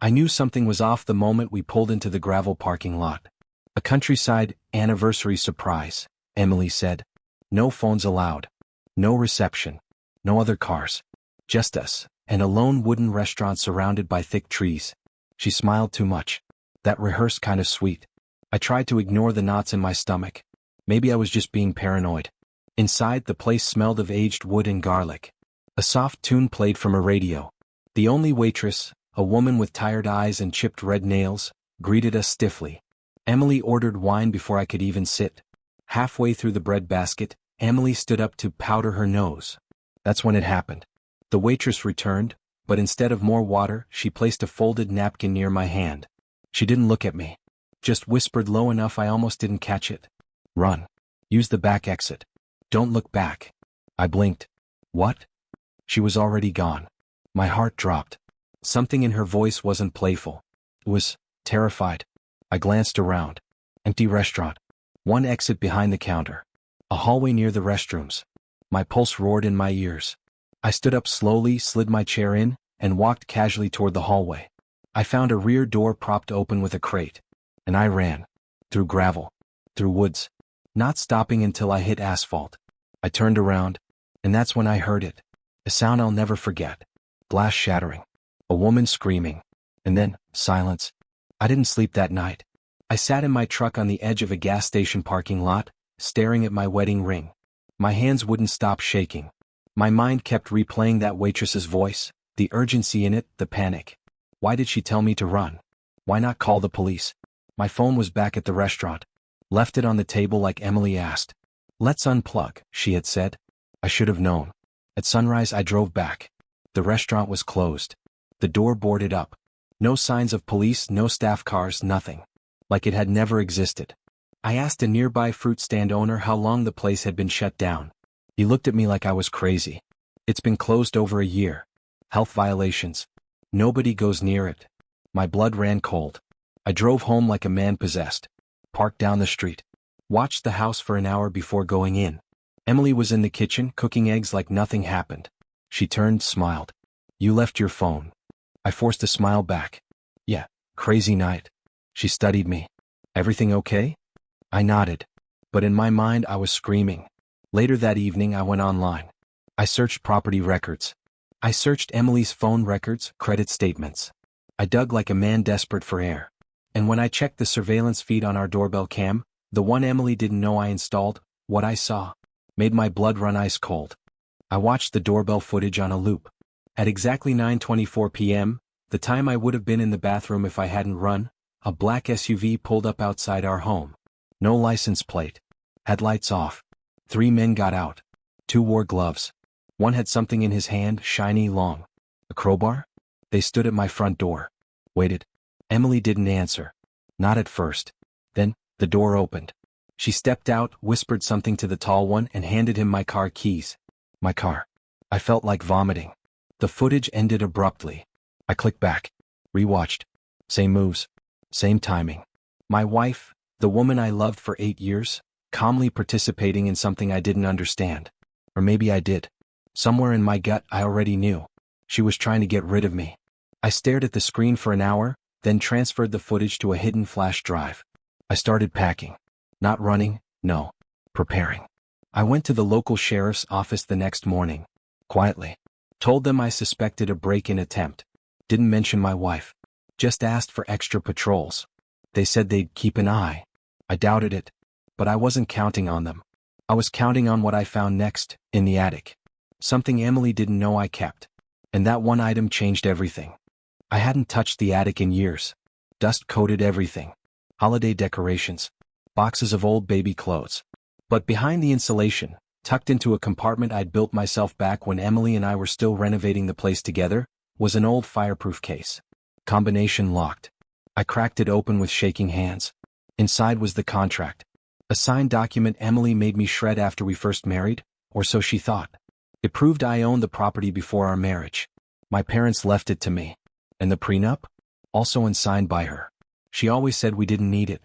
I knew something was off the moment we pulled into the gravel parking lot. A countryside anniversary surprise, Emily said. No phones allowed. No reception. No other cars. Just us, and a lone wooden restaurant surrounded by thick trees. She smiled too much. That rehearsed kind of sweet. I tried to ignore the knots in my stomach. Maybe I was just being paranoid. Inside, the place smelled of aged wood and garlic. A soft tune played from a radio. The only waitress, a woman with tired eyes and chipped red nails, greeted us stiffly. Emily ordered wine before I could even sit. Halfway through the bread basket, Emily stood up to powder her nose. That's when it happened. The waitress returned, but instead of more water, she placed a folded napkin near my hand. She didn't look at me. Just whispered low enough I almost didn't catch it. Run. Use the back exit. Don't look back. I blinked. What? She was already gone. My heart dropped. Something in her voice wasn't playful. It was terrified. I glanced around. Empty restaurant. One exit behind the counter. A hallway near the restrooms. My pulse roared in my ears. I stood up slowly, slid my chair in, and walked casually toward the hallway. I found a rear door propped open with a crate. And I ran. Through gravel. Through woods. Not stopping until I hit asphalt. I turned around, and that's when I heard it. A sound I'll never forget. Glass shattering. A woman screaming. And then, silence. I didn't sleep that night. I sat in my truck on the edge of a gas station parking lot, staring at my wedding ring. My hands wouldn't stop shaking. My mind kept replaying that waitress's voice, the urgency in it, the panic. Why did she tell me to run? Why not call the police? My phone was back at the restaurant. Left it on the table like Emily asked. Let's unplug, she had said. I should have known. At sunrise I drove back. The restaurant was closed. The door boarded up. No signs of police, no staff cars, nothing. Like it had never existed. I asked a nearby fruit stand owner how long the place had been shut down. He looked at me like I was crazy. It's been closed over a year. Health violations. Nobody goes near it. My blood ran cold. I drove home like a man possessed. Parked down the street. Watched the house for an hour before going in. Emily was in the kitchen, cooking eggs like nothing happened. She turned, smiled. You left your phone. I forced a smile back. Yeah, crazy night. She studied me. Everything okay? I nodded. But in my mind I was screaming. Later that evening I went online. I searched property records. I searched Emily's phone records, credit statements. I dug like a man desperate for air. And when I checked the surveillance feed on our doorbell cam, the one Emily didn't know I installed, what I saw made my blood run ice cold. I watched the doorbell footage on a loop. At exactly 9:24 p.m., the time I would have been in the bathroom if I hadn't run, a black SUV pulled up outside our home. No license plate. Headlights off. 3 men got out. 2 wore gloves. One had something in his hand, shiny, long. A crowbar? They stood at my front door. Waited. Emily didn't answer. Not at first. Then, the door opened. She stepped out, whispered something to the tall one, and handed him my car keys. My car. I felt like vomiting. The footage ended abruptly. I clicked back. Rewatched. Same moves. Same timing. My wife, the woman I loved for 8 years, calmly participating in something I didn't understand. Or maybe I did. Somewhere in my gut I already knew. She was trying to get rid of me. I stared at the screen for an hour, then transferred the footage to a hidden flash drive. I started packing. Not running, no. Preparing. I went to the local sheriff's office the next morning. Quietly. Told them I suspected a break-in attempt. Didn't mention my wife. Just asked for extra patrols. They said they'd keep an eye. I doubted it. But I wasn't counting on them. I was counting on what I found next, in the attic. Something Emily didn't know I kept. And that one item changed everything. I hadn't touched the attic in years. Dust coated everything. Holiday decorations. Boxes of old baby clothes. But behind the insulation, tucked into a compartment I'd built myself back when Emily and I were still renovating the place together, was an old fireproof case. Combination locked. I cracked it open with shaking hands. Inside was the contract. A signed document Emily made me shred after we first married, or so she thought. It proved I owned the property before our marriage. My parents left it to me. And the prenup? Also unsigned by her. She always said we didn't need it.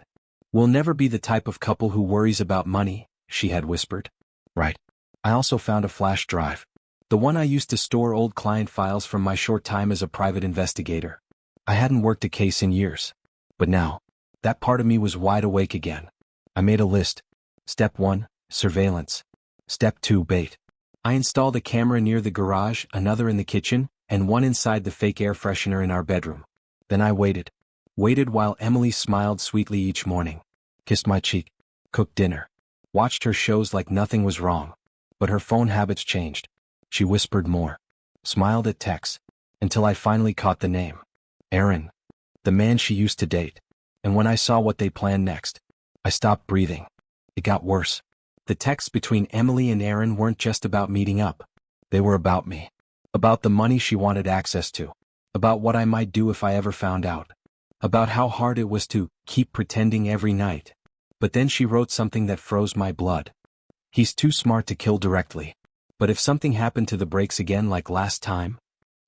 We'll never be the type of couple who worries about money, she had whispered. Right. I also found a flash drive. The one I used to store old client files from my short time as a private investigator. I hadn't worked a case in years. But now, that part of me was wide awake again. I made a list. Step 1, surveillance. Step 2, bait. I installed a camera near the garage, another in the kitchen, and one inside the fake air freshener in our bedroom. Then I waited. Waited while Emily smiled sweetly each morning, kissed my cheek, cooked dinner, watched her shows like nothing was wrong. But her phone habits changed. She whispered more, smiled at texts, until I finally caught the name. Aaron. The man she used to date. And when I saw what they planned next, I stopped breathing. It got worse. The texts between Emily and Aaron weren't just about meeting up. They were about me. About the money she wanted access to. About what I might do if I ever found out. About how hard it was to keep pretending every night. But then she wrote something that froze my blood. He's too smart to kill directly. But if something happened to the brakes again like last time?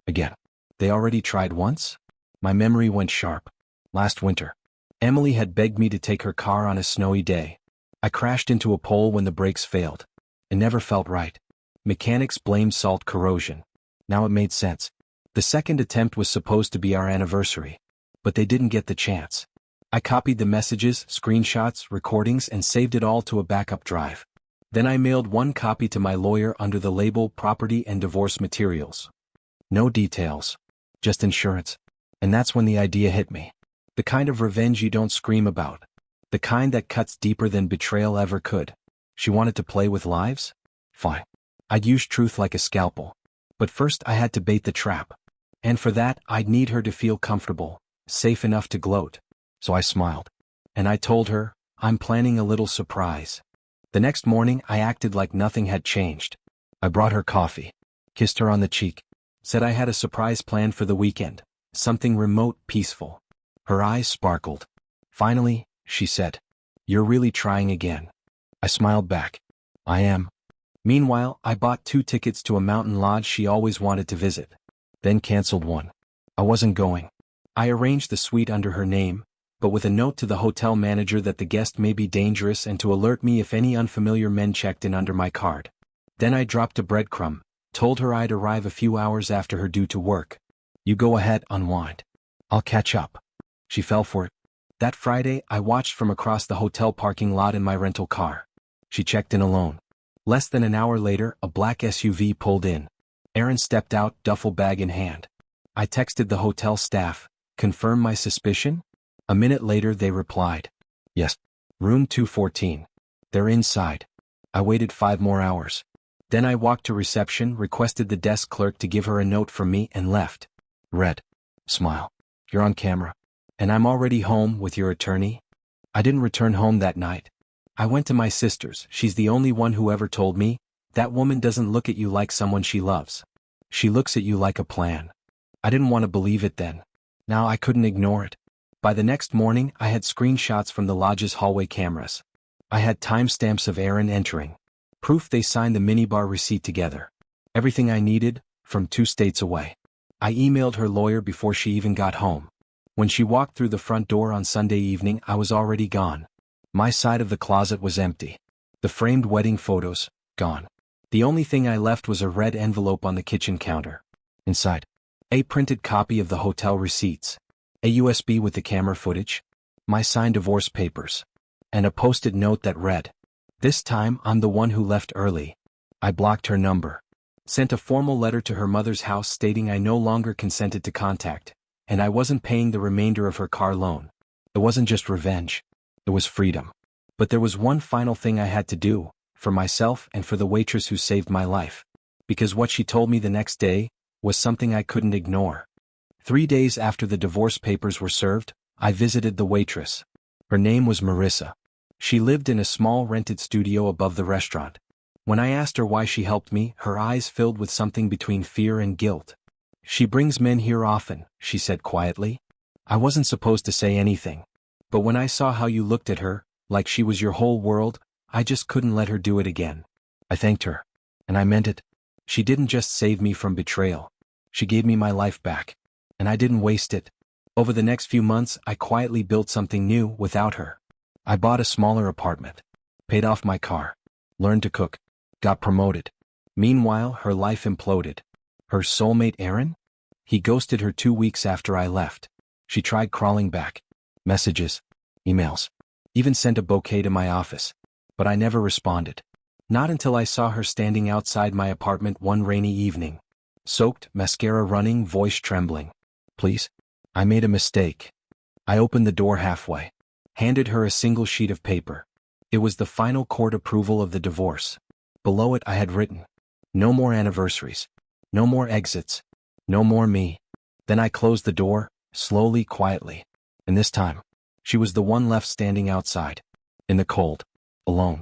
Again. They already tried once? My memory went sharp. Last winter. Emily had begged me to take her car on a snowy day. I crashed into a pole when the brakes failed. It never felt right. Mechanics blamed salt corrosion. Now it made sense. The second attempt was supposed to be our anniversary. But they didn't get the chance. I copied the messages, screenshots, recordings, and saved it all to a backup drive. Then I mailed one copy to my lawyer under the label Property and Divorce Materials. No details. Just insurance. And that's when the idea hit me. The kind of revenge you don't scream about. The kind that cuts deeper than betrayal ever could. She wanted to play with lives? Fine. I'd use truth like a scalpel. But first I had to bait the trap. And for that, I'd need her to feel comfortable, safe enough to gloat. So I smiled. And I told her, I'm planning a little surprise. The next morning I acted like nothing had changed. I brought her coffee, kissed her on the cheek, said I had a surprise planned for the weekend, something remote, peaceful. Her eyes sparkled. Finally, she said, "You're really trying again." I smiled back. I am. Meanwhile, I bought 2 tickets to a mountain lodge she always wanted to visit. Then canceled one. I wasn't going. I arranged the suite under her name, but with a note to the hotel manager that the guest may be dangerous and to alert me if any unfamiliar men checked in under my card. Then I dropped a breadcrumb, told her I'd arrive a few hours after her due to work. You go ahead, unwind. I'll catch up. She fell for it. That Friday, I watched from across the hotel parking lot in my rental car. She checked in alone. Less than an hour later, a black SUV pulled in. Aaron stepped out, duffel bag in hand. I texted the hotel staff, confirmed my suspicion. A minute later they replied, "Yes. Room 214. They're inside." I waited 5 more hours. Then I walked to reception, requested the desk clerk to give her a note from me, and left. Read. Smile. You're on camera. And I'm already home with your attorney? I didn't return home that night. I went to my sister's. She's the only one who ever told me, that woman doesn't look at you like someone she loves. She looks at you like a plan. I didn't want to believe it then. Now I couldn't ignore it. By the next morning, I had screenshots from the lodge's hallway cameras. I had timestamps of Aaron entering. Proof they signed the minibar receipt together. Everything I needed, from 2 states away. I emailed her lawyer before she even got home. When she walked through the front door on Sunday evening, I was already gone. My side of the closet was empty. The framed wedding photos, gone. The only thing I left was a red envelope on the kitchen counter. Inside, a printed copy of the hotel receipts, a USB with the camera footage, my signed divorce papers, and a post-it note that read, "This time I'm the one who left early." I blocked her number. Sent a formal letter to her mother's house stating I no longer consented to contact, and I wasn't paying the remainder of her car loan. It wasn't just revenge. It was freedom. But there was one final thing I had to do, for myself and for the waitress who saved my life. Because what she told me the next day was something I couldn't ignore. 3 days after the divorce papers were served, I visited the waitress. Her name was Marissa. She lived in a small rented studio above the restaurant. When I asked her why she helped me, her eyes filled with something between fear and guilt. "She brings men here often," she said quietly. I wasn't supposed to say anything. But when I saw how you looked at her, like she was your whole world, I just couldn't let her do it again. I thanked her. And I meant it. She didn't just save me from betrayal. She gave me my life back. And I didn't waste it. Over the next few months, I quietly built something new without her. I bought a smaller apartment. Paid off my car. Learned to cook. Got promoted. Meanwhile, her life imploded. Her soulmate Aaron? He ghosted her 2 weeks after I left. She tried crawling back. Messages, emails, even sent a bouquet to my office. But I never responded. Not until I saw her standing outside my apartment one rainy evening. Soaked, mascara running, voice trembling. Please? I made a mistake. I opened the door halfway. Handed her a single sheet of paper. It was the final court approval of the divorce. Below it I had written, no more anniversaries. No more exits. No more me. Then I closed the door, slowly, quietly. And this time, she was the one left standing outside. In the cold. Alone.